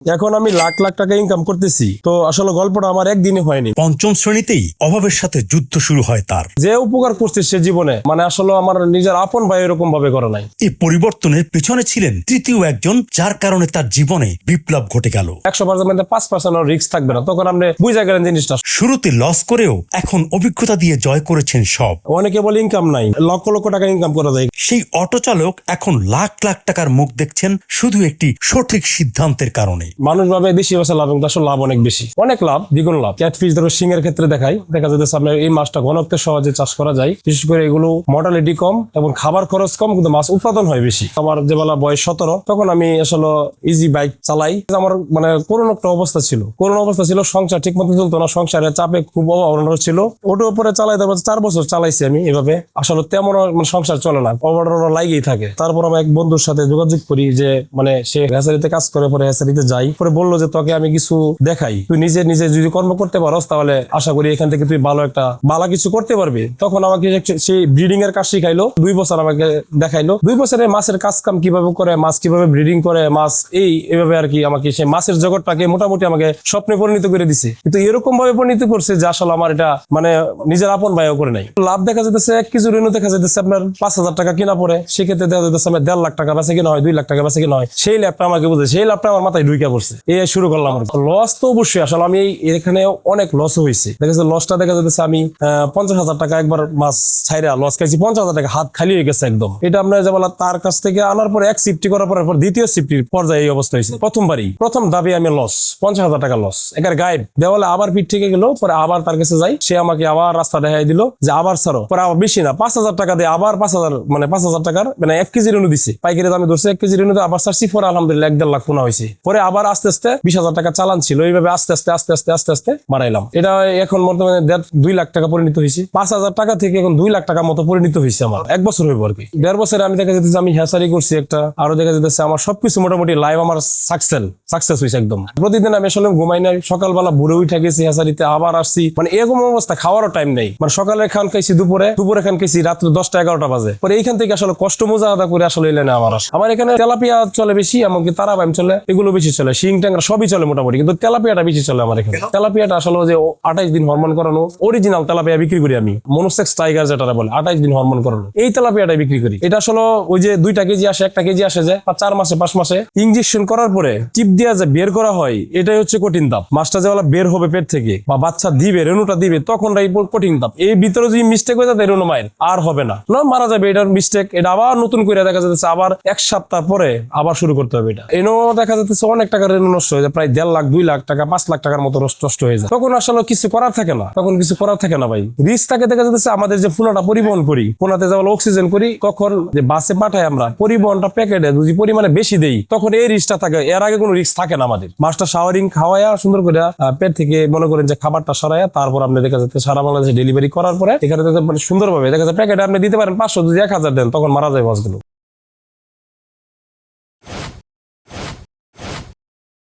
এখন আমি লাখ লাখ টাকা ইনকাম করতেছি, তো আসলে গল্পটা আমার একদিনে হয়নি। পঞ্চম শ্রেণীতেই অভাবের সাথে যুদ্ধ শুরু হয় তার। যে উপকার করছে সে জীবনে, মানে আসলে আমার নিজের আপন ভাই এরকম ভাবে করে নাই। এই পরিবর্তনের পেছনে ছিলেন তৃতীয় একজন, যার কারণে তার জীবনে বিপ্লব ঘটে গেল। 100% 5% রিস্ক থাকবে না, তখন আপনি বুঝা গেলেন জিনিসটা। শুরুতে লস করেও এখন অভিজ্ঞতা দিয়ে জয় করেছেন সব। অনেকে বলে ইনকাম নাই, লক্ষ লক্ষ টাকা ইনকাম করা যায়। সেই অটো চালক এখন লাখ লাখ টাকার মুখ দেখছেন শুধু একটি সঠিক সিদ্ধান্তের কারণে। মানুষ ভাবে বেশি বছর লাভ, কিন্তু আসলে লাভ অনেক বেশি, অনেক লাভ, দ্বিগুণ লাভ। ক্যাটফিশ ধরো শিং এর ক্ষেত্রে দেখা যাচ্ছে আপনার এই মাছটা ঘনত্বে সহজে চাষ করা যায়। বিশেষ করে এগুলো মর্টালিটি কম এবং খাবার খরচ কম, কিন্তু মাছ উৎপাদন হয় বেশি। আমার যে বেলা বয়স 17, তখন আমি আসলে ইজি বাইক চালাই। আমার মানে করুণ একটা অবস্থা ছিল, সংসার ঠিক মতো চলতো না, সংসারের চাপে খুব অভাব ছিল। ওটার উপরে চালাই, তারপর 4 বছর চালাইছি আমি এভাবে। আসলে তেমন সংসার চলে না, অভাব লাগেই থাকে। তারপর আমি এক বন্ধুর সাথে যোগাযোগ করি, যে মানে সে হ্যাচারিতে কাজ করে, পরে হ্যাচারিতে যাই। পরে বললো যে তোকে আমি কিছু দেখাই, তুই নিজে নিজে যদি কর্ম করতে পারস তাহলে আশা করি এখান থেকে তুই ভালো কিছু করতে পারবি। তখন আমাকে সেই ব্রিডিং এর কাজ শিখাইলো, 2 বছর আমাকে দেখাইলো। 2 বছরে মাছের কাজ কাম কিভাবে করে, মাছ কিভাবে ব্রিডিং করে, মাছ এইভাবে আর কি আমাকে সেই মাছের জগৎটাকে মোটামুটি আমাকে স্বপ্নে পরিণত করে দিছে। কিন্তু এরকম ভাবে পরিণত করছে যে আসলে আমার এটা মানে নিজের আপন ভাইও করে নাই। লাভ দেখা যাচ্ছে 1 কেজি রেনু দেখা যাচ্ছে আপনার 5,000 টাকা কিনা পড়ে, সেক্ষেত্রে দেখা যাচ্ছে আমার 1.5 লাখ টাকা বেচে কিনা হয়, 2 লাখ টাকা বেচে কিনা হয়। সেই ল্যাপটা আমাকে বুঝে, সেই ল্যাপটা আমার মাথায় ঢুকে পড়ছে। এই শুরু করলাম। লস তো অবশ্যই, আসলে আমি এখানে অনেক লস হয়েছে। দেখা যাচ্ছে লসটা দেখা যাচ্ছে আমি 50,000 টাকা একবার মাছ ছাইরা লস খাইছি। 50,000 টাকা হাত খালি হয়ে গেছে একদম। এটা আপনার যে বলা তার কাছ থেকে আনার পরে এক শিফটি করার পর দ্বিতীয় শিফটির পর্যায়ে এই অবস্থা হয়েছে। প্রথম দাবি আমি লস, 50,000 টাকা লস, একার গায়েব দেওয়ালে। আবার পিঠ থেকে গেল, পরে আবার তার কাছে যাই, সে আমাকে আবার রাস্তা দেখাই দিল যে আবার ছাড়ো। পরে আবার বেশি না, 5,000 টাকা দিয়ে আবার 5,000 টাকার মানে 1 কেজি রেনু দিছে। পাইকারি দামে ধরছে 1 কেজি রেনু, আবার ছাড়ছি। পরে আলহামদুলিল্লাহ 1.5 লাখ পোনা হয়েছে। পরে আবার আস্তে আস্তে 20,000 টাকা চালান ছিল, এইভাবে আস্তে আস্তে বাড়াইলাম। এটা এখন বর্তমানে 2 লাখ টাকা পরিণত হয়েছে। 5,000 টাকা থেকে এখন 2 লাখ টাকার মতো পরিণত হয়েছে আমার। 1 বছর হইব আর কি। 1.5 বছরে আমি দেখা যেতেছে আমি হ্যাচারি করছি একটা, আরো দেখা যেতেছে আমার সবকিছু মোটামুটি লাইভ আমার সাকসেস হয়েছে একদম। প্রতিদিন আমি আসলে ঘুমাই নাই, সকালবেলা ভোরে উঠে গেছি হ্যাচারিতে, আবার আসছি। মানে এরকম অবস্থা, খাওয়ারও টাইম নেই। মানে সকালে খান খাইছি, দুপুরে খান খাইছি রাত্রে 10টা 11টা বাজে। পরে এইখান থেকে আসলে কষ্ট মোজাহাদা করে আসলে এলেন আমার এখানে তেলাপিয়া চলে বেশি, এমনকি তারাবাইম চলে, এগুলো বেশি চলে, শিং ট্যাংরা সবই চলে মোটামুটি, কিন্তু তেলাপিয়াটা বেশি চলে আমার এখানে। তেলাপিয়াটা আসলে যে 28 দিন হরমোন করানো অরিজিনাল তেলাপিয়া বিক্রি করি আমি, মনোসেক্স টাইগার যেটা বলে, 28 দিন হরমোন করানো এই তেলাপিয়াটা বিক্রি করি। এটা আসলে ওই যে 2টা কেজি আসে, 1টা কেজি আসে যায় 4 মাসে 5 মাসে ইনজেকশন করার পরে টিপ দিয়া যে বের করা হয়, এটাই হচ্ছে কঠিন ধাপ। মাছটা যেবেলা বের হবে পেট থেকে বা বাচ্চা দিবে, রেণুটা দিবে, তখন কঠিন ধাপ। এই ভিতরে যদি মিস্টেক হয়ে যায় রেণু মায়ের আর হবে না, মারা যাবে। এটার মিস্টেক, এটা আবার নতুন করে দেখা যাচ্ছে আবার 1 সপ্তাহ পরে আবার শুরু করতে হবে। এটা এনো দেখা যাচ্ছে অনেক টাকা রেণু নষ্ট হয়ে যায়, প্রায় 1.5 লাখ 2 লাখ টাকা 5 লাখ টাকার মতো নষ্ট হয়ে যায়। তখন আসলে কিছু করার থাকে না, ভাই। রিস্ক থাকে। দেখা যাচ্ছে আমাদের যে পোনাটা পরিবহন করি, পোনাতে যেমন অক্সিজেন করি, তখন যে বাসে পাঠাই আমরা, পরিবহনটা প্যাকেটে যদি পরিমাণে বেশি দেই, তখন এই রিস্কটা থাকে। এর আগে কোনো রিস্ক থাকে না আমাদের। মাছটা শাওয়ারিং খাওয়ায়া সুন্দর করে পেট থেকে মনে করেন যে খাবারটা সরাইয়া, তারপর আপনি দেখা যাচ্ছে সারা বাংলাদেশে ডেলিভারি করার পরে এখানে মানে সুন্দরভাবে দেখা যাচ্ছে প্যাকেটে আপনি দিতে পারেন 500, যদি 1,000 দেন, তখন মারা যায় মাছগুলো।